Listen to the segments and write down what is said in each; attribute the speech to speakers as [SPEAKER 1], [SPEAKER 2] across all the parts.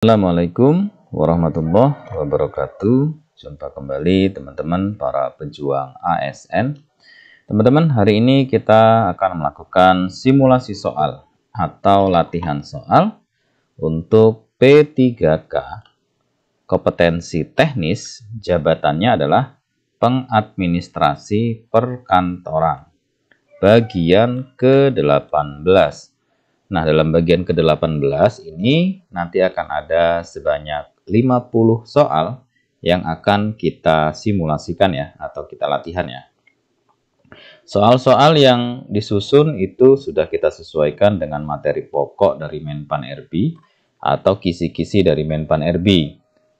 [SPEAKER 1] Assalamualaikum warahmatullahi wabarakatuh. Jumpa kembali teman-teman para pejuang ASN. Teman-teman, hari ini kita akan melakukan simulasi soal atau latihan soal untuk P3K. Kompetensi teknis jabatannya adalah pengadministrasi perkantoran. Bagian ke-18. Nah, dalam bagian ke-18 ini nanti akan ada sebanyak 50 soal yang akan kita simulasikan ya, atau kita latihan ya. Soal-soal yang disusun itu sudah kita sesuaikan dengan materi pokok dari Menpan RB atau kisi-kisi dari Menpan RB.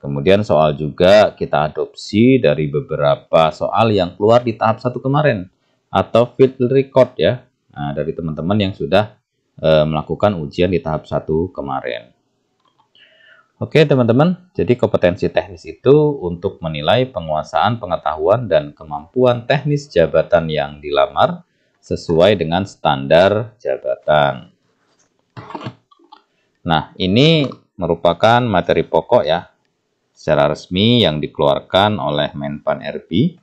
[SPEAKER 1] Kemudian soal juga kita adopsi dari beberapa soal yang keluar di tahap 1 kemarin atau field record ya. Nah, dari teman-teman yang sudah melakukan ujian di tahap 1 kemarin. Oke teman-teman, jadi kompetensi teknis itu untuk menilai penguasaan pengetahuan dan kemampuan teknis jabatan yang dilamar sesuai dengan standar jabatan. Nah, ini merupakan materi pokok ya, secara resmi yang dikeluarkan oleh Menpan RB.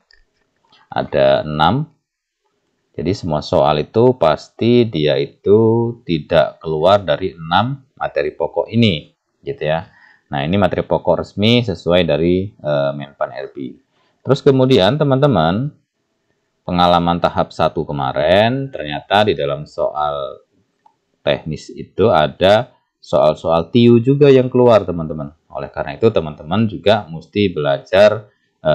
[SPEAKER 1] Ada 6. Jadi semua soal itu pasti dia itu tidak keluar dari 6 materi pokok ini, gitu ya. Nah, ini materi pokok resmi sesuai dari Menpan RB. Terus kemudian teman-teman, pengalaman tahap 1 kemarin, ternyata di dalam soal teknis itu ada soal-soal TIU juga yang keluar teman-teman. Oleh karena itu teman-teman juga mesti belajar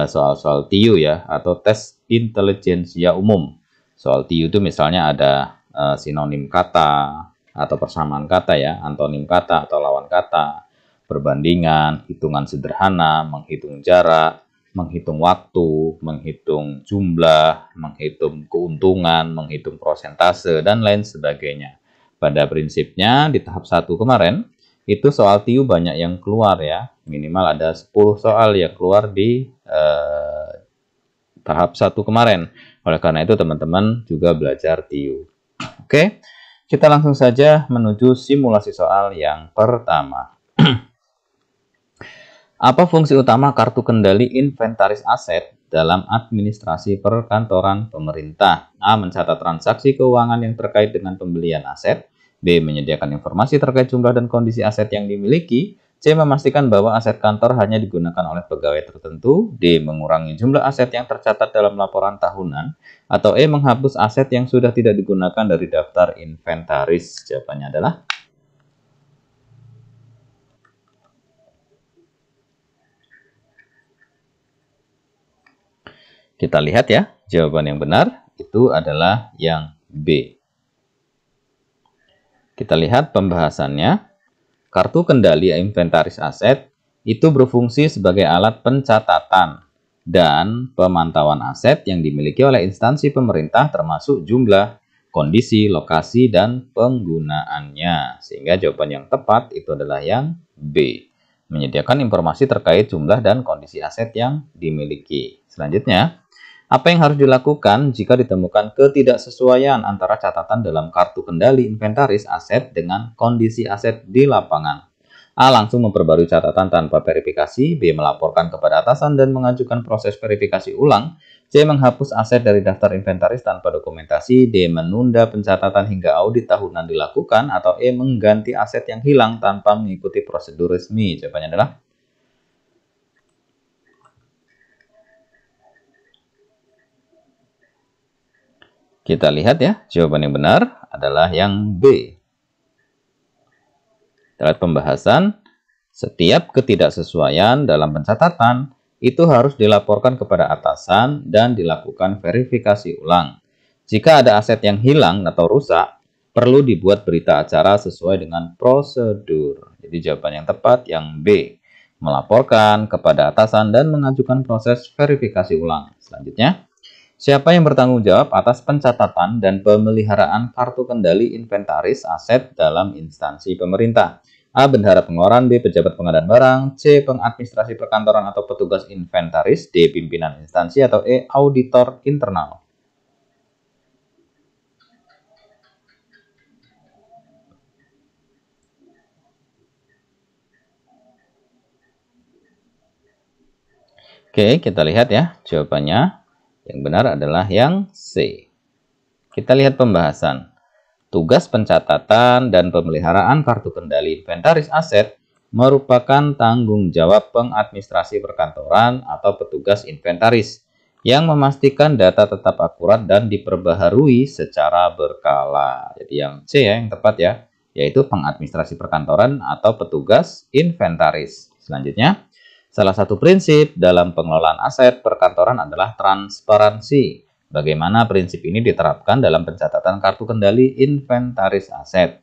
[SPEAKER 1] soal-soal TIU ya, atau tes intelijensia umum. Soal TIU itu misalnya ada sinonim kata atau persamaan kata ya, antonim kata atau lawan kata, perbandingan, hitungan sederhana, menghitung jarak, menghitung waktu, menghitung jumlah, menghitung keuntungan, menghitung prosentase, dan lain sebagainya. Pada prinsipnya di tahap 1 kemarin, itu soal TIU banyak yang keluar ya, minimal ada 10 soal yang keluar di tahap 1 kemarin. Oleh karena itu teman-teman juga belajar TIU. Oke, kita langsung saja menuju simulasi soal yang pertama. Apa fungsi utama kartu kendali inventaris aset dalam administrasi perkantoran pemerintah? A. Mencatat transaksi keuangan yang terkait dengan pembelian aset. B. Menyediakan informasi terkait jumlah dan kondisi aset yang dimiliki. C. Memastikan bahwa aset kantor hanya digunakan oleh pegawai tertentu. D. Mengurangi jumlah aset yang tercatat dalam laporan tahunan. Atau E. Menghapus aset yang sudah tidak digunakan dari daftar inventaris. Jawabannya adalah kita lihat ya, jawaban yang benar itu adalah yang B. Kita lihat pembahasannya. Kartu kendali inventaris aset itu berfungsi sebagai alat pencatatan dan pemantauan aset yang dimiliki oleh instansi pemerintah termasuk jumlah, kondisi, lokasi, dan penggunaannya. Sehingga jawaban yang tepat itu adalah yang B. Menyediakan informasi terkait jumlah dan kondisi aset yang dimiliki. Selanjutnya, apa yang harus dilakukan jika ditemukan ketidaksesuaian antara catatan dalam kartu kendali inventaris aset dengan kondisi aset di lapangan? A. Langsung memperbarui catatan tanpa verifikasi. B. Melaporkan kepada atasan dan mengajukan proses verifikasi ulang. C. Menghapus aset dari daftar inventaris tanpa dokumentasi. D. Menunda pencatatan hingga audit tahunan dilakukan. Atau E. Mengganti aset yang hilang tanpa mengikuti prosedur resmi. Jawabannya adalah kita lihat ya, jawaban yang benar adalah yang B. Dalam pembahasan, setiap ketidaksesuaian dalam pencatatan itu harus dilaporkan kepada atasan dan dilakukan verifikasi ulang. Jika ada aset yang hilang atau rusak, perlu dibuat berita acara sesuai dengan prosedur. Jadi jawaban yang tepat yang B. Melaporkan kepada atasan dan mengajukan proses verifikasi ulang. Selanjutnya, siapa yang bertanggung jawab atas pencatatan dan pemeliharaan kartu kendali inventaris aset dalam instansi pemerintah? A. Bendahara pengeluaran. B. Pejabat pengadaan barang. C. Pengadministrasi perkantoran atau petugas inventaris. D. Pimpinan instansi. Atau E. Auditor internal. Oke, kita lihat ya jawabannya. Yang benar adalah yang C. Kita lihat pembahasan. Tugas pencatatan dan pemeliharaan kartu kendali inventaris aset merupakan tanggung jawab pengadministrasi perkantoran atau petugas inventaris yang memastikan data tetap akurat dan diperbaharui secara berkala. Jadi yang C ya, yang tepat ya, yaitu pengadministrasi perkantoran atau petugas inventaris. Selanjutnya, salah satu prinsip dalam pengelolaan aset perkantoran adalah transparansi. Bagaimana prinsip ini diterapkan dalam pencatatan kartu kendali inventaris aset?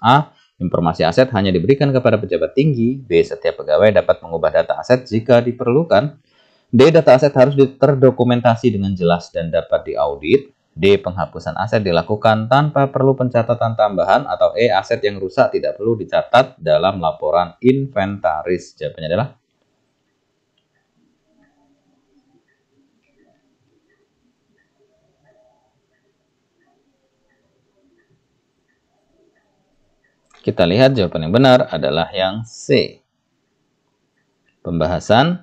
[SPEAKER 1] A. Informasi aset hanya diberikan kepada pejabat tinggi. B. Setiap pegawai dapat mengubah data aset jika diperlukan. D. Data aset harus terdokumentasi dengan jelas dan dapat diaudit. D. Penghapusan aset dilakukan tanpa perlu pencatatan tambahan. Atau E. Aset yang rusak tidak perlu dicatat dalam laporan inventaris. Jawabannya adalah kita lihat jawaban yang benar adalah yang C. Pembahasan.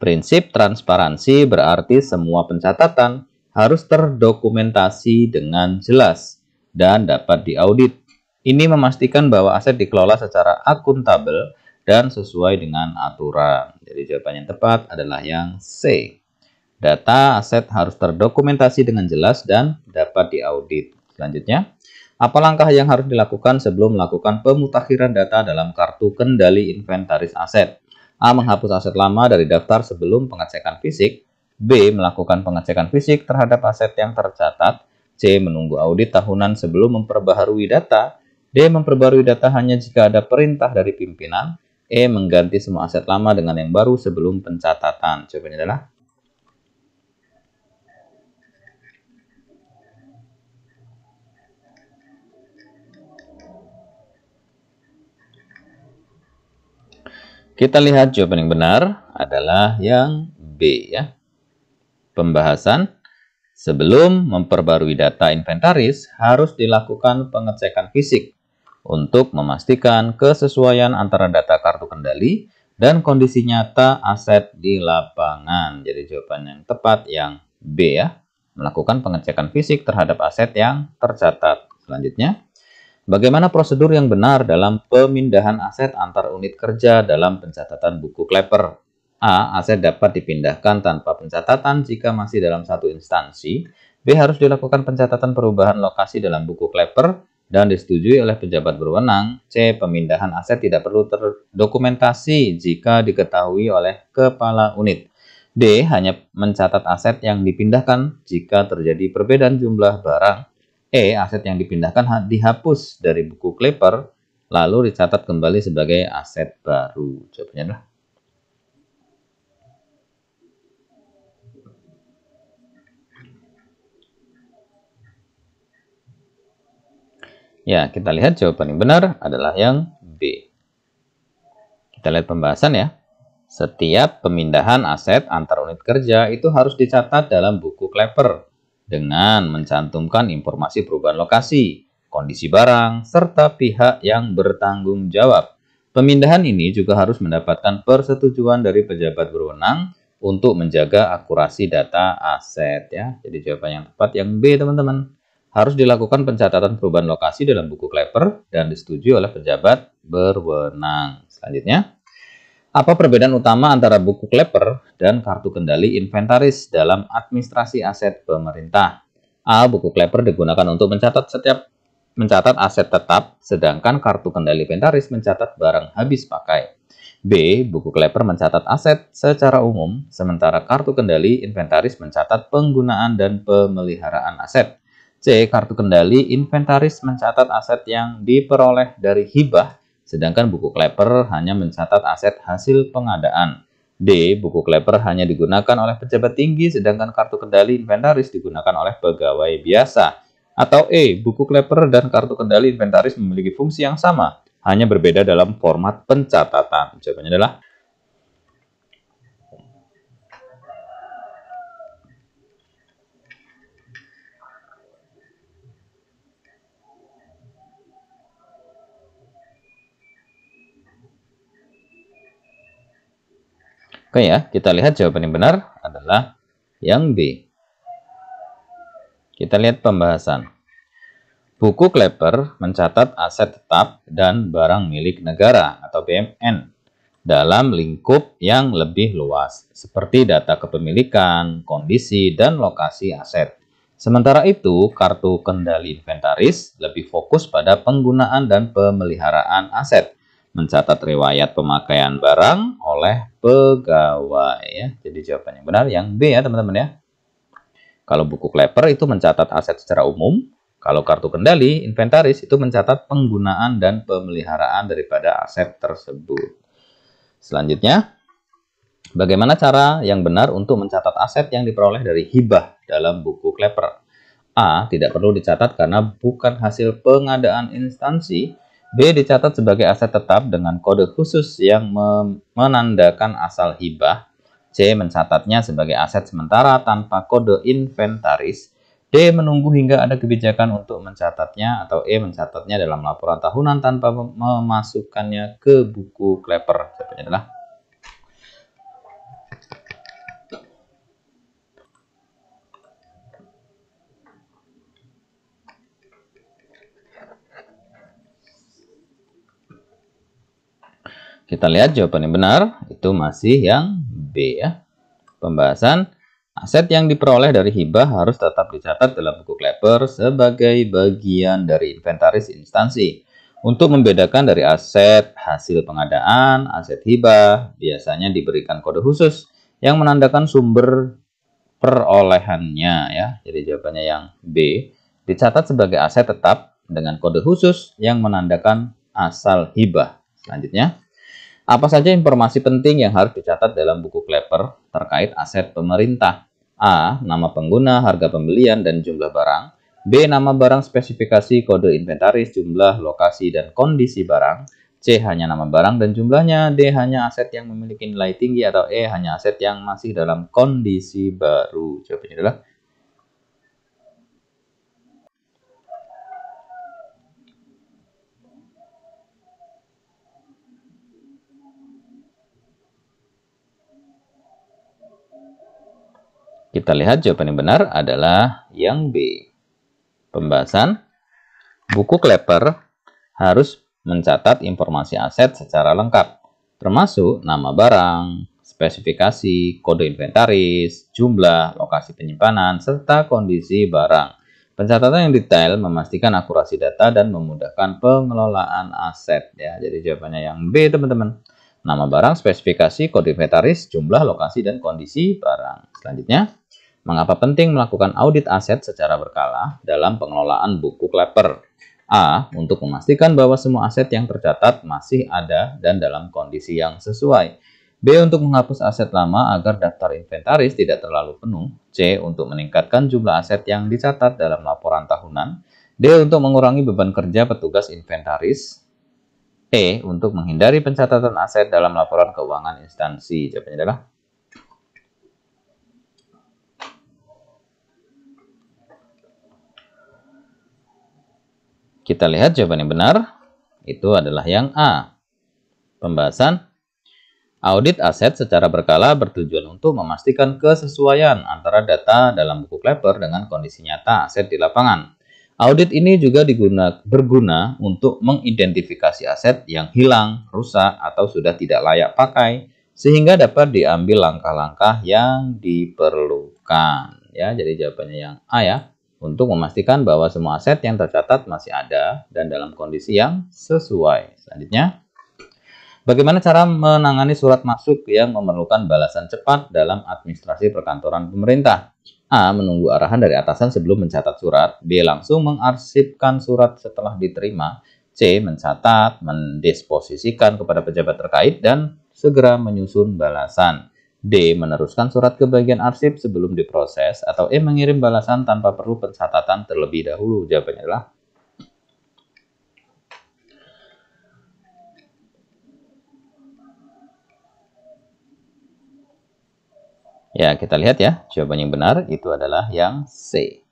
[SPEAKER 1] Prinsip transparansi berarti semua pencatatan harus terdokumentasi dengan jelas dan dapat diaudit. Ini memastikan bahwa aset dikelola secara akuntabel dan sesuai dengan aturan. Jadi jawaban yang tepat adalah yang C. Data aset harus terdokumentasi dengan jelas dan dapat diaudit. Selanjutnya, apa langkah yang harus dilakukan sebelum melakukan pemutakhiran data dalam kartu kendali inventaris aset? A. Menghapus aset lama dari daftar sebelum pengecekan fisik. B. Melakukan pengecekan fisik terhadap aset yang tercatat. C. Menunggu audit tahunan sebelum memperbaharui data. D. Memperbarui data hanya jika ada perintah dari pimpinan. E. Mengganti semua aset lama dengan yang baru sebelum pencatatan. Jawabannya adalah kita lihat jawaban yang benar adalah yang B ya. Pembahasan. Sebelum memperbarui data inventaris, harus dilakukan pengecekan fisik untuk memastikan kesesuaian antara data kartu kendali dan kondisi nyata aset di lapangan. Jadi jawaban yang tepat yang B ya. Melakukan pengecekan fisik terhadap aset yang tercatat. Selanjutnya, bagaimana prosedur yang benar dalam pemindahan aset antar unit kerja dalam pencatatan buku kleper? A. Aset dapat dipindahkan tanpa pencatatan jika masih dalam satu instansi. B. Harus dilakukan pencatatan perubahan lokasi dalam buku kleper dan disetujui oleh pejabat berwenang. C. Pemindahan aset tidak perlu terdokumentasi jika diketahui oleh kepala unit. D. Hanya mencatat aset yang dipindahkan jika terjadi perbedaan jumlah barang. E. Aset yang dipindahkan dihapus dari buku kleper lalu dicatat kembali sebagai aset baru. Jawabannya adalah ya, kita lihat jawaban yang benar adalah yang B. Kita lihat pembahasan ya. Setiap pemindahan aset antar unit kerja itu harus dicatat dalam buku kleper dengan mencantumkan informasi perubahan lokasi, kondisi barang, serta pihak yang bertanggung jawab. Pemindahan ini juga harus mendapatkan persetujuan dari pejabat berwenang untuk menjaga akurasi data aset ya. Jadi jawaban yang tepat yang B, teman-teman. Harus dilakukan pencatatan perubahan lokasi dalam buku kleper dan disetujui oleh pejabat berwenang. Selanjutnya, apa perbedaan utama antara buku kleper dan kartu kendali inventaris dalam administrasi aset pemerintah? A. Buku kleper digunakan untuk mencatat aset tetap, sedangkan kartu kendali inventaris mencatat barang habis pakai. B. Buku kleper mencatat aset secara umum, sementara kartu kendali inventaris mencatat penggunaan dan pemeliharaan aset. C. Kartu kendali inventaris mencatat aset yang diperoleh dari hibah, sedangkan buku kleper hanya mencatat aset hasil pengadaan. D. Buku kleper hanya digunakan oleh pejabat tinggi, sedangkan kartu kendali inventaris digunakan oleh pegawai biasa. Atau E. Buku kleper dan kartu kendali inventaris memiliki fungsi yang sama, hanya berbeda dalam format pencatatan. Jawabannya adalah Oke ya, kita lihat jawaban yang benar adalah yang B. Kita lihat pembahasan. Buku Klepper mencatat aset tetap dan barang milik negara atau BMN dalam lingkup yang lebih luas, seperti data kepemilikan, kondisi, dan lokasi aset. Sementara itu, kartu kendali inventaris lebih fokus pada penggunaan dan pemeliharaan aset, mencatat riwayat pemakaian barang oleh pegawai. Ya. Jadi jawabannya benar yang B ya teman-teman ya. Kalau buku Klepper itu mencatat aset secara umum, kalau kartu kendali inventaris itu mencatat penggunaan dan pemeliharaan daripada aset tersebut. Selanjutnya, bagaimana cara yang benar untuk mencatat aset yang diperoleh dari hibah dalam buku Klepper? A. Tidak perlu dicatat karena bukan hasil pengadaan instansi. B. Dicatat sebagai aset tetap dengan kode khusus yang menandakan asal hibah. C. Mencatatnya sebagai aset sementara tanpa kode inventaris. D. Menunggu hingga ada kebijakan untuk mencatatnya. Atau E. Mencatatnya dalam laporan tahunan tanpa memasukkannya ke buku Klepper. Jawabannya adalah kita lihat jawaban yang benar itu masih yang B ya. Pembahasan aset yang diperoleh dari hibah harus tetap dicatat dalam buku Klepper sebagai bagian dari inventaris instansi. Untuk membedakan dari aset hasil pengadaan, aset hibah biasanya diberikan kode khusus yang menandakan sumber perolehannya ya. Jadi jawabannya yang B, dicatat sebagai aset tetap dengan kode khusus yang menandakan asal hibah. Selanjutnya, apa saja informasi penting yang harus dicatat dalam buku Klepper terkait aset pemerintah? A. Nama pengguna, harga pembelian, dan jumlah barang. B. Nama barang, spesifikasi, kode inventaris, jumlah, lokasi, dan kondisi barang. C. Hanya nama barang dan jumlahnya. D. Hanya aset yang memiliki nilai tinggi. Atau E. Hanya aset yang masih dalam kondisi baru. Jawabannya adalah kita lihat jawaban yang benar adalah yang B. Pembahasan, buku Klepper harus mencatat informasi aset secara lengkap, termasuk nama barang, spesifikasi, kode inventaris, jumlah, lokasi penyimpanan, serta kondisi barang. Pencatatan yang detail memastikan akurasi data dan memudahkan pengelolaan aset. Ya, jadi jawabannya yang B, teman-teman. Nama barang, spesifikasi, kode inventaris, jumlah, lokasi, dan kondisi barang. Selanjutnya, mengapa penting melakukan audit aset secara berkala dalam pengelolaan buku Klepper? A. Untuk memastikan bahwa semua aset yang tercatat masih ada dan dalam kondisi yang sesuai. B. Untuk menghapus aset lama agar daftar inventaris tidak terlalu penuh. C. Untuk meningkatkan jumlah aset yang dicatat dalam laporan tahunan. D. Untuk mengurangi beban kerja petugas inventaris. E. Untuk menghindari pencatatan aset dalam laporan keuangan instansi. Jawabannya adalah kita lihat jawaban yang benar, itu adalah yang A. Pembahasan, audit aset secara berkala bertujuan untuk memastikan kesesuaian antara data dalam buku Klepper dengan kondisi nyata aset di lapangan. Audit ini juga berguna untuk mengidentifikasi aset yang hilang, rusak, atau sudah tidak layak pakai, sehingga dapat diambil langkah-langkah yang diperlukan. Ya, jadi jawabannya yang A ya. Untuk memastikan bahwa semua aset yang tercatat masih ada dan dalam kondisi yang sesuai. Selanjutnya, bagaimana cara menangani surat masuk yang memerlukan balasan cepat dalam administrasi perkantoran pemerintah? A. Menunggu arahan dari atasan sebelum mencatat surat. B. Langsung mengarsipkan surat setelah diterima. C. Mencatat, mendisposisikan kepada pejabat terkait, dan segera menyusun balasan. D. Meneruskan surat ke bagian arsip sebelum diproses. Atau E. Mengirim balasan tanpa perlu pencatatan terlebih dahulu. Jawabannya adalah ya, kita lihat ya. Jawaban yang benar itu adalah yang C.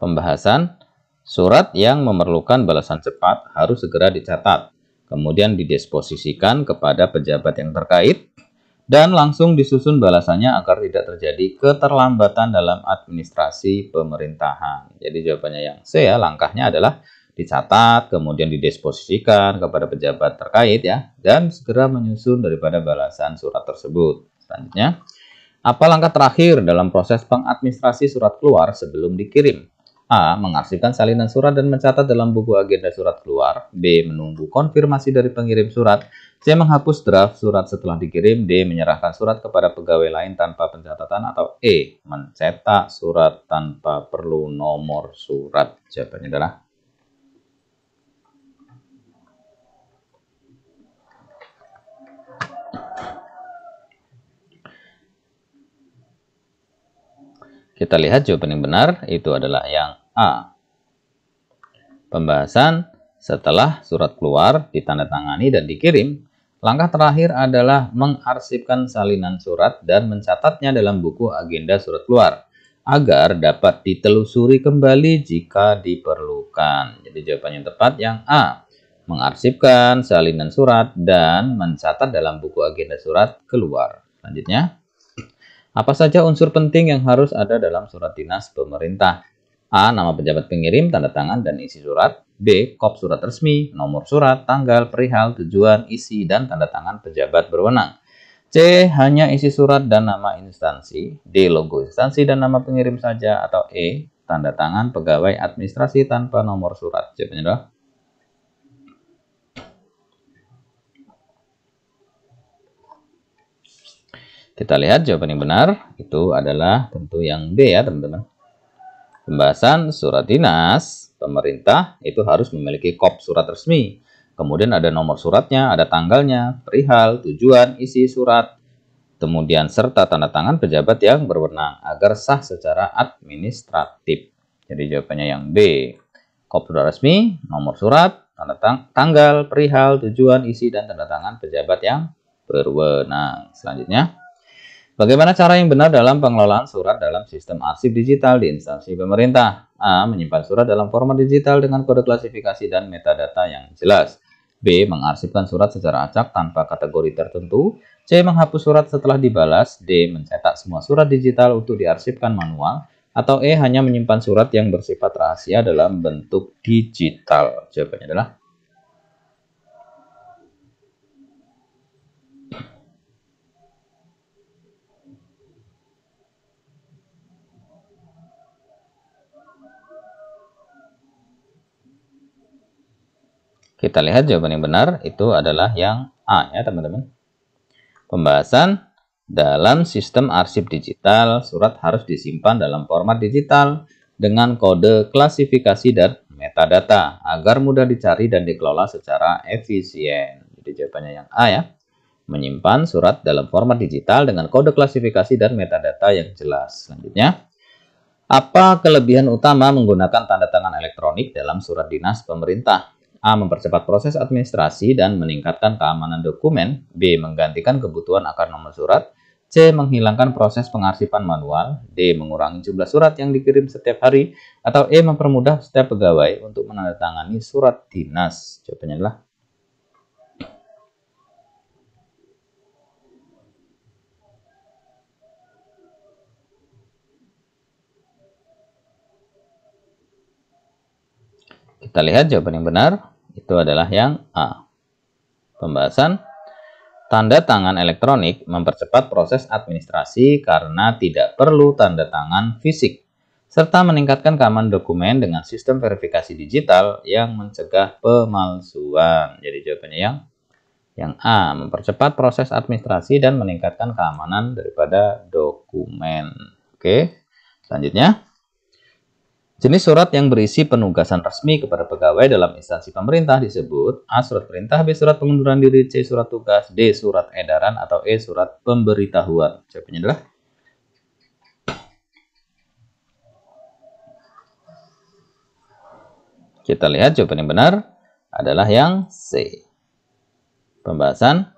[SPEAKER 1] Pembahasan, surat yang memerlukan balasan cepat harus segera dicatat. kemudian didisposisikan kepada pejabat yang terkait, dan langsung disusun balasannya agar tidak terjadi keterlambatan dalam administrasi pemerintahan. Jadi jawabannya yang C ya, langkahnya adalah dicatat, kemudian didisposisikan kepada pejabat terkait ya, dan segera menyusun daripada balasan surat tersebut. Selanjutnya, apa langkah terakhir dalam proses pengadministrasi surat keluar sebelum dikirim? A. Mengarsipkan salinan surat dan mencatat dalam buku agenda surat keluar. B. Menunggu konfirmasi dari pengirim surat. C. Menghapus draft surat setelah dikirim. D. Menyerahkan surat kepada pegawai lain tanpa pencatatan. Atau E. Mencetak surat tanpa perlu nomor surat. Jawabannya adalah kita lihat jawaban yang benar itu adalah yang A. Pembahasan setelah surat keluar ditandatangani dan dikirim, langkah terakhir adalah mengarsipkan salinan surat dan mencatatnya dalam buku agenda surat keluar agar dapat ditelusuri kembali jika diperlukan. Jadi jawaban yang tepat yang A. Mengarsipkan salinan surat dan mencatat dalam buku agenda surat keluar. Selanjutnya, apa saja unsur penting yang harus ada dalam surat dinas pemerintah? A. Nama pejabat pengirim, tanda tangan, dan isi surat. B. Kop surat resmi, nomor surat, tanggal, perihal, tujuan, isi, dan tanda tangan pejabat berwenang. C. Hanya isi surat dan nama instansi. D. Logo instansi dan nama pengirim saja. Atau E. Tanda tangan pegawai administrasi tanpa nomor surat. Jawabannya adalah kita lihat jawaban yang benar itu adalah tentu yang B ya teman-teman. Pembahasan surat dinas pemerintah itu harus memiliki kop surat resmi. Kemudian ada nomor suratnya, ada tanggalnya, perihal, tujuan, isi surat, kemudian serta tanda tangan pejabat yang berwenang agar sah secara administratif. Jadi jawabannya yang B. Kop surat resmi, nomor surat, tanggal, perihal, tujuan, isi, dan tanda tangan pejabat yang berwenang. Selanjutnya, bagaimana cara yang benar dalam pengelolaan surat dalam sistem arsip digital di instansi pemerintah? A. Menyimpan surat dalam format digital dengan kode klasifikasi dan metadata yang jelas. B. Mengarsipkan surat secara acak tanpa kategori tertentu. C. Menghapus surat setelah dibalas. D. Mencetak semua surat digital untuk diarsipkan manual. Atau E. Hanya menyimpan surat yang bersifat rahasia dalam bentuk digital. Jawabannya adalah kita lihat jawaban yang benar itu adalah yang A ya teman-teman. Pembahasan dalam sistem arsip digital, surat harus disimpan dalam format digital dengan kode klasifikasi dan metadata agar mudah dicari dan dikelola secara efisien. Jadi jawabannya yang A ya. Menyimpan surat dalam format digital dengan kode klasifikasi dan metadata yang jelas. Selanjutnya, apa kelebihan utama menggunakan tanda tangan elektronik dalam surat dinas pemerintah? A. Mempercepat proses administrasi dan meningkatkan keamanan dokumen. B. Menggantikan kebutuhan akan nomor surat. C. Menghilangkan proses pengarsipan manual. D. Mengurangi jumlah surat yang dikirim setiap hari. Atau E. Mempermudah setiap pegawai untuk menandatangani surat dinas. Jawabannya adalah kita lihat jawaban yang benar itu adalah yang A. Pembahasan tanda tangan elektronik mempercepat proses administrasi karena tidak perlu tanda tangan fisik, serta meningkatkan keamanan dokumen dengan sistem verifikasi digital yang mencegah pemalsuan. Jadi jawabannya yang A. Mempercepat proses administrasi dan meningkatkan keamanan daripada dokumen. Oke, selanjutnya. Jenis surat yang berisi penugasan resmi kepada pegawai dalam instansi pemerintah disebut A. Surat perintah, B. Surat pengunduran diri, C. Surat tugas, D. Surat edaran, atau E. Surat pemberitahuan. Jawabannya adalah kita lihat jawaban yang benar adalah yang C. Pembahasan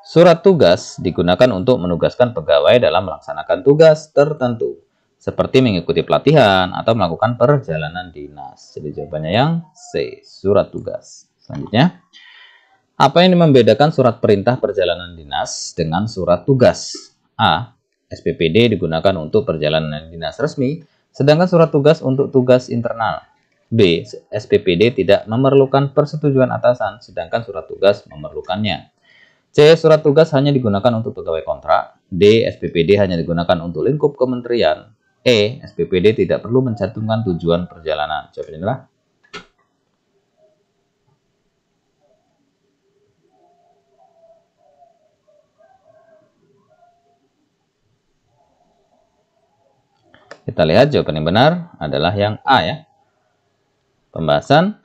[SPEAKER 1] surat tugas digunakan untuk menugaskan pegawai dalam melaksanakan tugas tertentu, seperti mengikuti pelatihan atau melakukan perjalanan dinas. Jadi jawabannya yang C, surat tugas. Selanjutnya, Apa yang membedakan surat perintah perjalanan dinas dengan surat tugas? A. SPPD digunakan untuk perjalanan dinas resmi, sedangkan surat tugas untuk tugas internal. B. SPPD tidak memerlukan persetujuan atasan, sedangkan surat tugas memerlukannya. C. Surat tugas hanya digunakan untuk pegawai kontrak. D. SPPD hanya digunakan untuk lingkup kementerian. E. SPPD tidak perlu mencantumkan tujuan perjalanan. Jawabannya adalah kita lihat jawaban yang benar adalah yang A ya. Pembahasan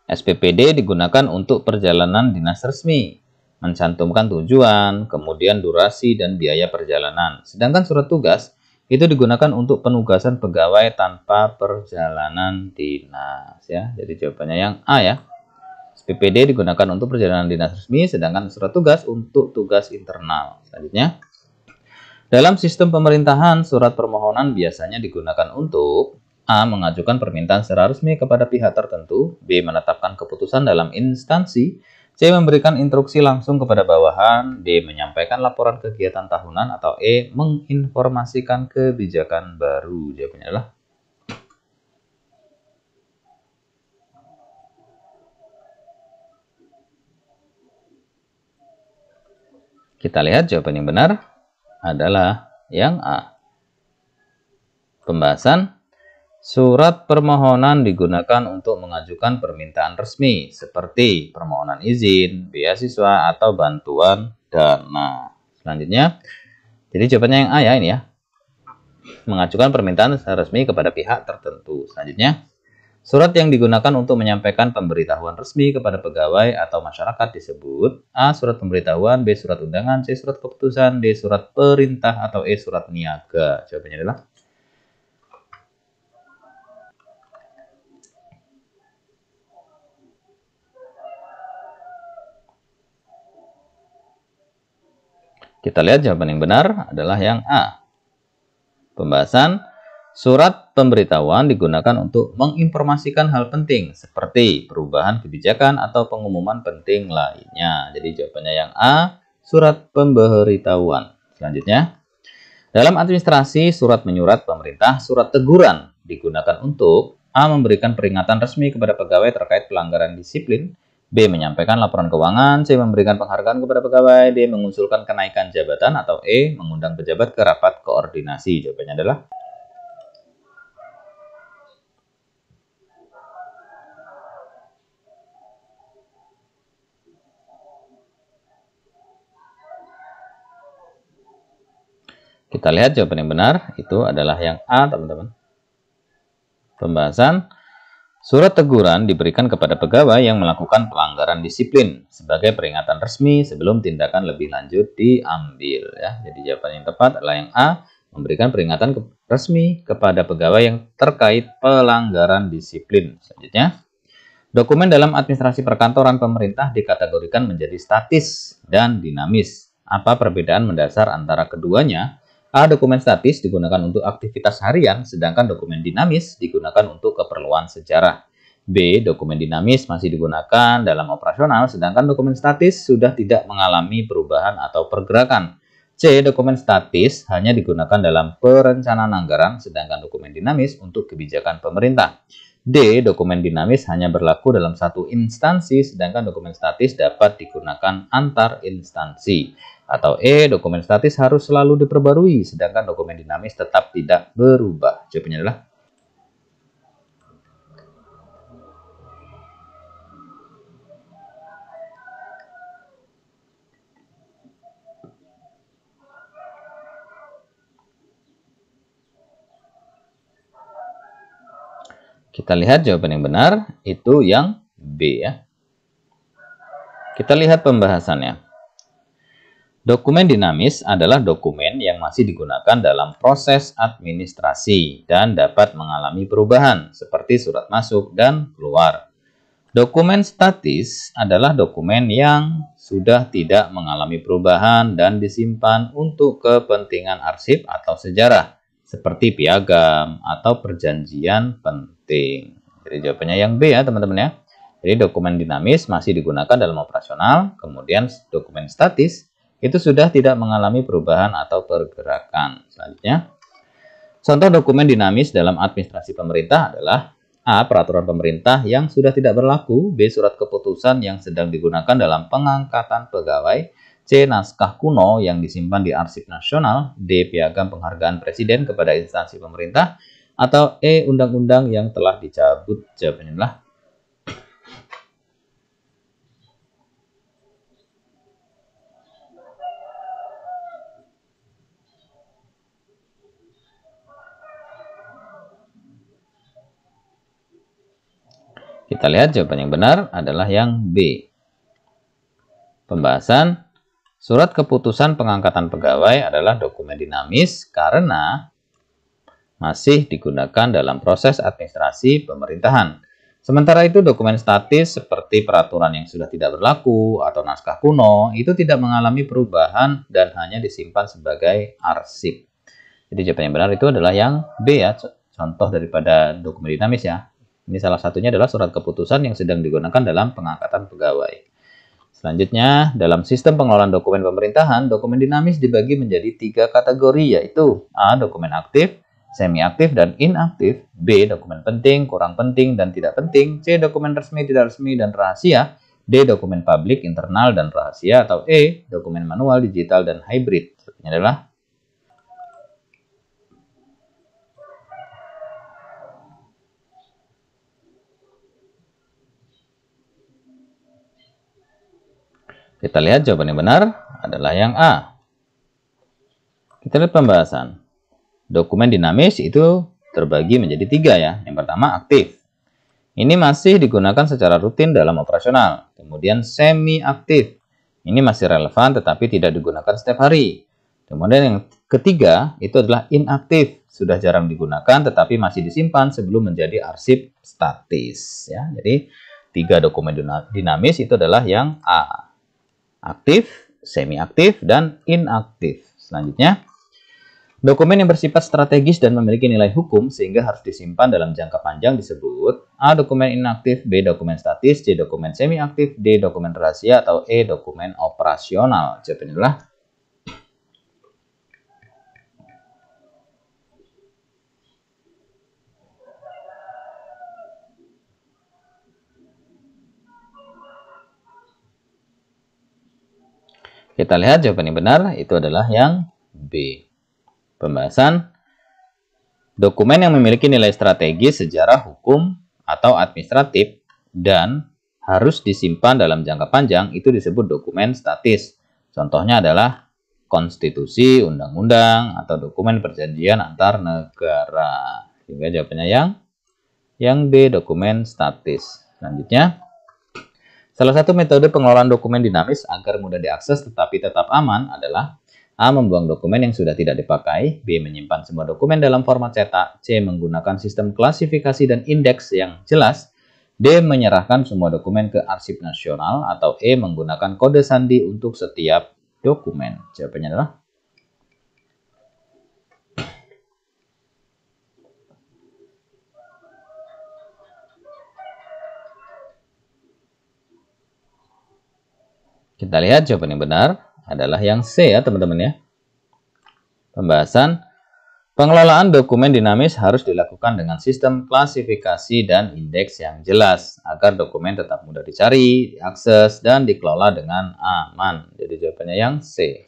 [SPEAKER 1] SPPD digunakan untuk perjalanan dinas resmi, mencantumkan tujuan, kemudian durasi dan biaya perjalanan. Sedangkan surat tugas itu digunakan untuk penugasan pegawai tanpa perjalanan dinas ya. Jadi jawabannya yang A ya. SPPD digunakan untuk perjalanan dinas resmi, sedangkan surat tugas untuk tugas internal. Selanjutnya, dalam sistem pemerintahan, surat permohonan biasanya digunakan untuk A. Mengajukan permintaan secara resmi kepada pihak tertentu. B. Menetapkan keputusan dalam instansi. C. Memberikan instruksi langsung kepada bawahan. D. Menyampaikan laporan kegiatan tahunan. Atau E. Menginformasikan kebijakan baru. Jawabannya adalah kita lihat jawaban yang benar adalah yang A. Pembahasan surat permohonan digunakan untuk mengajukan permintaan resmi seperti permohonan izin, beasiswa, atau bantuan dana. Selanjutnya, jadi jawabannya yang A ya ini ya. Mengajukan permintaan secara resmi kepada pihak tertentu. Selanjutnya, surat yang digunakan untuk menyampaikan pemberitahuan resmi kepada pegawai atau masyarakat disebut A. Surat pemberitahuan, B. Surat undangan, C. Surat keputusan, D. Surat perintah, atau E. Surat niaga. Jawabannya adalah kita lihat jawaban yang benar adalah yang A. Pembahasan surat pemberitahuan digunakan untuk menginformasikan hal penting seperti perubahan kebijakan atau pengumuman penting lainnya. Jadi jawabannya yang A, surat pemberitahuan. Selanjutnya, dalam administrasi surat menyurat pemerintah, surat teguran digunakan untuk A. Memberikan peringatan resmi kepada pegawai terkait pelanggaran disiplin. B. Menyampaikan laporan keuangan. C. Memberikan penghargaan kepada pegawai. D. Mengusulkan kenaikan jabatan. Atau E. Mengundang pejabat ke rapat koordinasi. Jawabannya adalah kita lihat jawaban yang benar itu adalah yang A, teman-teman. Pembahasan surat teguran diberikan kepada pegawai yang melakukan pelanggaran disiplin sebagai peringatan resmi sebelum tindakan lebih lanjut diambil ya. Jadi jawaban yang tepat adalah yang A, memberikan peringatan resmi kepada pegawai yang terkait pelanggaran disiplin. Selanjutnya, dokumen dalam administrasi perkantoran pemerintah dikategorikan menjadi statis dan dinamis. Apa perbedaan mendasar antara keduanya? A. Dokumen statis digunakan untuk aktivitas harian, sedangkan dokumen dinamis digunakan untuk keperluan sejarah. B. Dokumen dinamis masih digunakan dalam operasional, sedangkan dokumen statis sudah tidak mengalami perubahan atau pergerakan. C. Dokumen statis hanya digunakan dalam perencanaan anggaran, sedangkan dokumen dinamis untuk kebijakan pemerintah. D. Dokumen dinamis hanya berlaku dalam satu instansi, sedangkan dokumen statis dapat digunakan antar instansi. Atau E. Dokumen statis harus selalu diperbarui, sedangkan dokumen dinamis tetap tidak berubah. Jawabannya adalah kita lihat jawaban yang benar itu yang B ya. Kita lihat pembahasannya. Dokumen dinamis adalah dokumen yang masih digunakan dalam proses administrasi dan dapat mengalami perubahan seperti surat masuk dan keluar. Dokumen statis adalah dokumen yang sudah tidak mengalami perubahan dan disimpan untuk kepentingan arsip atau sejarah seperti piagam atau perjanjian penting. Jadi jawabannya yang B ya teman-teman ya. Jadi dokumen dinamis masih digunakan dalam operasional, kemudian dokumen statis itu sudah tidak mengalami perubahan atau pergerakan. Selanjutnya, contoh dokumen dinamis dalam administrasi pemerintah adalah A. Peraturan pemerintah yang sudah tidak berlaku, B. Surat keputusan yang sedang digunakan dalam pengangkatan pegawai, C. Naskah kuno yang disimpan di arsip nasional, D. Piagam penghargaan presiden kepada instansi pemerintah, atau E. Undang-undang yang telah dicabut. Jawabannya adalah kita lihat jawaban yang benar adalah yang B. Pembahasan surat keputusan pengangkatan pegawai adalah dokumen dinamis karena masih digunakan dalam proses administrasi pemerintahan. Sementara itu dokumen statis seperti peraturan yang sudah tidak berlaku atau naskah kuno itu tidak mengalami perubahan dan hanya disimpan sebagai arsip. Jadi jawaban yang benar itu adalah yang B ya, contoh daripada dokumen dinamis ya. Ini salah satunya adalah surat keputusan yang sedang digunakan dalam pengangkatan pegawai. Selanjutnya, dalam sistem pengelolaan dokumen pemerintahan, dokumen dinamis dibagi menjadi 3 kategori, yaitu A. Dokumen aktif, semi-aktif, dan inaktif. B. Dokumen penting, kurang penting, dan tidak penting. C. Dokumen resmi, tidak resmi, dan rahasia. D. Dokumen publik, internal, dan rahasia. Atau E. Dokumen manual, digital, dan hybrid. Ini adalah kita lihat jawaban yang benar adalah yang A. Kita lihat pembahasan. Dokumen dinamis itu terbagi menjadi 3 ya. Yang pertama aktif. Ini masih digunakan secara rutin dalam operasional. Kemudian semi-aktif. Ini masih relevan tetapi tidak digunakan setiap hari. Kemudian yang ketiga itu adalah inaktif. Sudah jarang digunakan tetapi masih disimpan sebelum menjadi arsip statis. Ya. Jadi 3 dokumen dinamis itu adalah yang A. Aktif, semi-aktif, dan inaktif. Selanjutnya, dokumen yang bersifat strategis dan memiliki nilai hukum sehingga harus disimpan dalam jangka panjang disebut A. Dokumen inaktif, B. Dokumen statis, C. Dokumen semi-aktif, D. Dokumen rahasia, atau E. Dokumen operasional. Jawabannya adalah kita lihat jawaban yang benar itu adalah yang B. Pembahasan dokumen yang memiliki nilai strategis sejarah hukum atau administratif dan harus disimpan dalam jangka panjang itu disebut dokumen statis. Contohnya adalah konstitusi, undang-undang, atau dokumen perjanjian antar negara. Sehingga jawabannya yang B, dokumen statis. Selanjutnya, salah satu metode pengelolaan dokumen dinamis agar mudah diakses tetapi tetap aman adalah A. Membuang dokumen yang sudah tidak dipakai, B. Menyimpan semua dokumen dalam format cetak, C. Menggunakan sistem klasifikasi dan indeks yang jelas, D. Menyerahkan semua dokumen ke arsip nasional, atau E. Menggunakan kode sandi untuk setiap dokumen. Jawabannya adalah kita lihat jawaban yang benar adalah yang C ya teman-teman ya. Pembahasan pengelolaan dokumen dinamis harus dilakukan dengan sistem klasifikasi dan indeks yang jelas agar dokumen tetap mudah dicari, diakses, dan dikelola dengan aman. Jadi jawabannya yang C.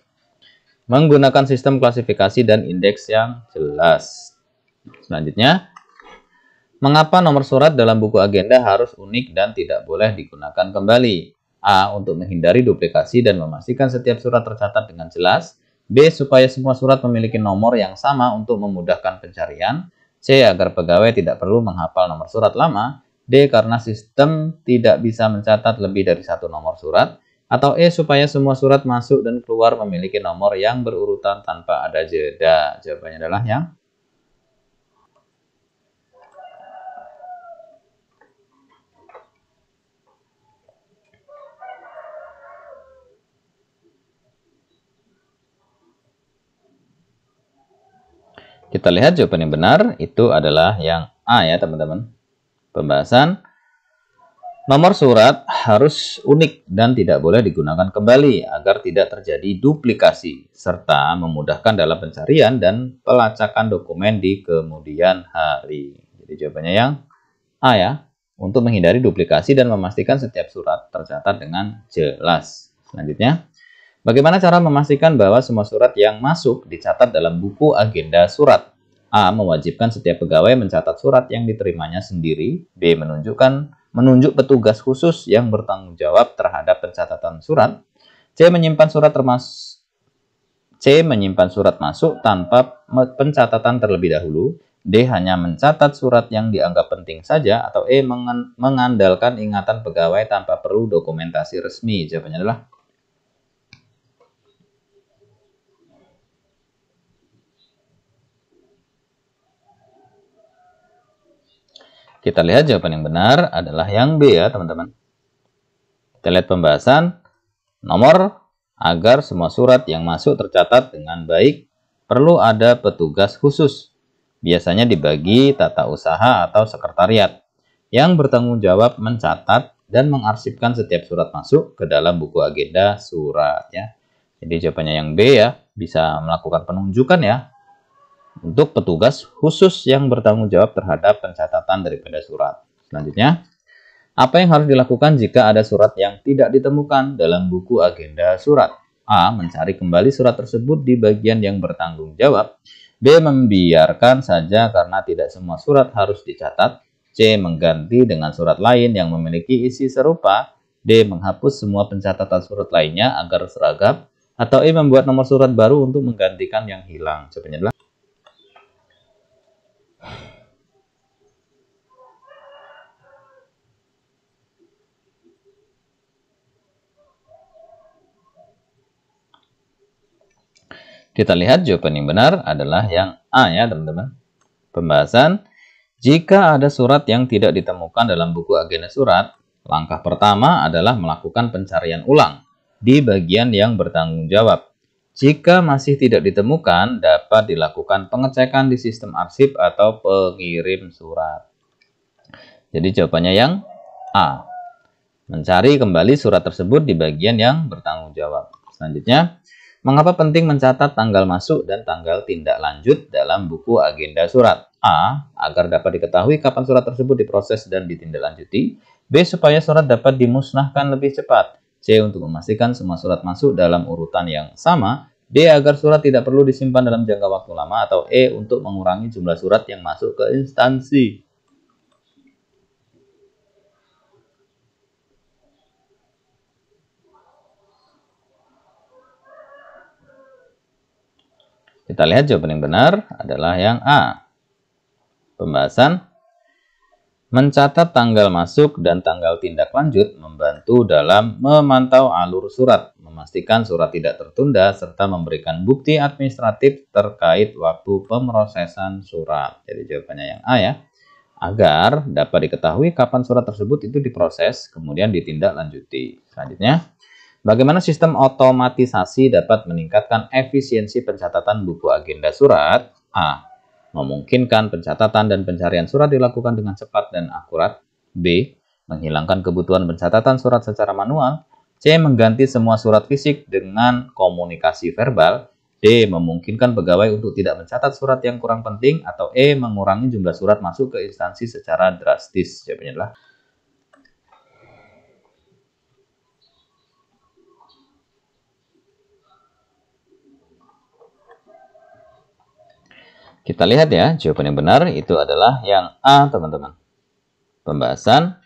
[SPEAKER 1] Menggunakan sistem klasifikasi dan indeks yang jelas. Selanjutnya, mengapa nomor surat dalam buku agenda harus unik dan tidak boleh digunakan kembali? A. Untuk menghindari duplikasi dan memastikan setiap surat tercatat dengan jelas. B. Supaya semua surat memiliki nomor yang sama untuk memudahkan pencarian. C. Agar pegawai tidak perlu menghafal nomor surat lama. D. Karena sistem tidak bisa mencatat lebih dari 1 nomor surat. Atau E. Supaya semua surat masuk dan keluar memiliki nomor yang berurutan tanpa ada jeda. Jawabannya adalah yang kita lihat jawaban yang benar itu adalah yang A ya teman-teman. Pembahasan Nomor surat harus unik dan tidak boleh digunakan kembali agar tidak terjadi duplikasi, serta memudahkan dalam pencarian dan pelacakan dokumen di kemudian hari. Jadi jawabannya yang A ya, untuk menghindari duplikasi dan memastikan setiap surat tercatat dengan jelas. Selanjutnya, bagaimana cara memastikan bahwa semua surat yang masuk dicatat dalam buku agenda surat? A. Mewajibkan setiap pegawai mencatat surat yang diterimanya sendiri. B. Menunjuk petugas khusus yang bertanggung jawab terhadap pencatatan surat. C. Menyimpan surat masuk tanpa pencatatan terlebih dahulu. D. Hanya mencatat surat yang dianggap penting saja. Atau E. Mengandalkan ingatan pegawai tanpa perlu dokumentasi resmi. Jawabannya adalah kita lihat jawaban yang benar adalah yang B ya teman-teman. Kita lihat pembahasan. Nomor, agar semua surat yang masuk tercatat dengan baik, perlu ada petugas khusus. Biasanya dibagi tata usaha atau sekretariat yang bertanggung jawab mencatat dan mengarsipkan setiap surat masuk ke dalam buku agenda surat ya. Jadi jawabannya yang B ya, bisa melakukan penunjukan ya untuk petugas khusus yang bertanggung jawab terhadap pencatatan daripada surat. Selanjutnya, apa yang harus dilakukan jika ada surat yang tidak ditemukan dalam buku agenda surat? A. Mencari kembali surat tersebut di bagian yang bertanggung jawab. B. Membiarkan saja karena tidak semua surat harus dicatat. C. Mengganti dengan surat lain yang memiliki isi serupa. D. Menghapus semua pencatatan surat lainnya agar seragam. Atau E. Membuat nomor surat baru untuk menggantikan yang hilang. Jawabannya adalah kita lihat jawaban yang benar adalah yang A ya teman-teman. Pembahasan, jika ada surat yang tidak ditemukan dalam buku agenda surat, langkah pertama adalah melakukan pencarian ulang di bagian yang bertanggung jawab. Jika masih tidak ditemukan, dapat dilakukan pengecekan di sistem arsip atau pengirim surat. Jadi jawabannya yang A. Mencari kembali surat tersebut di bagian yang bertanggung jawab. Selanjutnya, mengapa penting mencatat tanggal masuk dan tanggal tindak lanjut dalam buku agenda surat? A. Agar dapat diketahui kapan surat tersebut diproses dan ditindaklanjuti. B. Supaya surat dapat dimusnahkan lebih cepat. C. Untuk memastikan semua surat masuk dalam urutan yang sama. D. Agar surat tidak perlu disimpan dalam jangka waktu lama. Atau E. Untuk mengurangi jumlah surat yang masuk ke instansi. Kita lihat jawaban yang benar adalah yang A. Pembahasan, mencatat tanggal masuk dan tanggal tindak lanjut membantu dalam memantau alur surat, memastikan surat tidak tertunda, serta memberikan bukti administratif terkait waktu pemrosesan surat. Jadi jawabannya yang A ya. Agar dapat diketahui kapan surat tersebut itu diproses, kemudian ditindaklanjuti. Selanjutnya, bagaimana sistem otomatisasi dapat meningkatkan efisiensi pencatatan buku agenda surat? A. Memungkinkan pencatatan dan pencarian surat dilakukan dengan cepat dan akurat. B. Menghilangkan kebutuhan pencatatan surat secara manual. C. Mengganti semua surat fisik dengan komunikasi verbal. D. Memungkinkan pegawai untuk tidak mencatat surat yang kurang penting. Atau E. Mengurangi jumlah surat masuk ke instansi secara drastis. Jawabannya adalah kita lihat ya, jawaban yang benar itu adalah yang A, teman-teman. Pembahasan,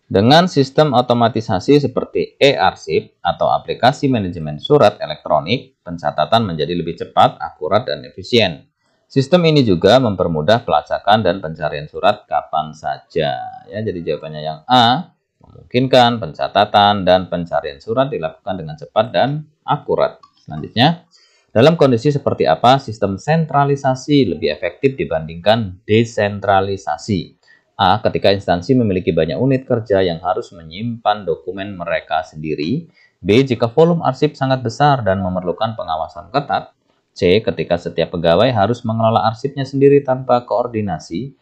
[SPEAKER 1] dengan sistem otomatisasi seperti e-arsip atau aplikasi manajemen surat elektronik, pencatatan menjadi lebih cepat, akurat, dan efisien. Sistem ini juga mempermudah pelacakan dan pencarian surat kapan saja. Ya, jadi jawabannya yang A, memungkinkan pencatatan dan pencarian surat dilakukan dengan cepat dan akurat. Selanjutnya, dalam kondisi seperti apa sistem sentralisasi lebih efektif dibandingkan desentralisasi? A. Ketika instansi memiliki banyak unit kerja yang harus menyimpan dokumen mereka sendiri. B. Jika volume arsip sangat besar dan memerlukan pengawasan ketat. C. Ketika setiap pegawai harus mengelola arsipnya sendiri tanpa koordinasi.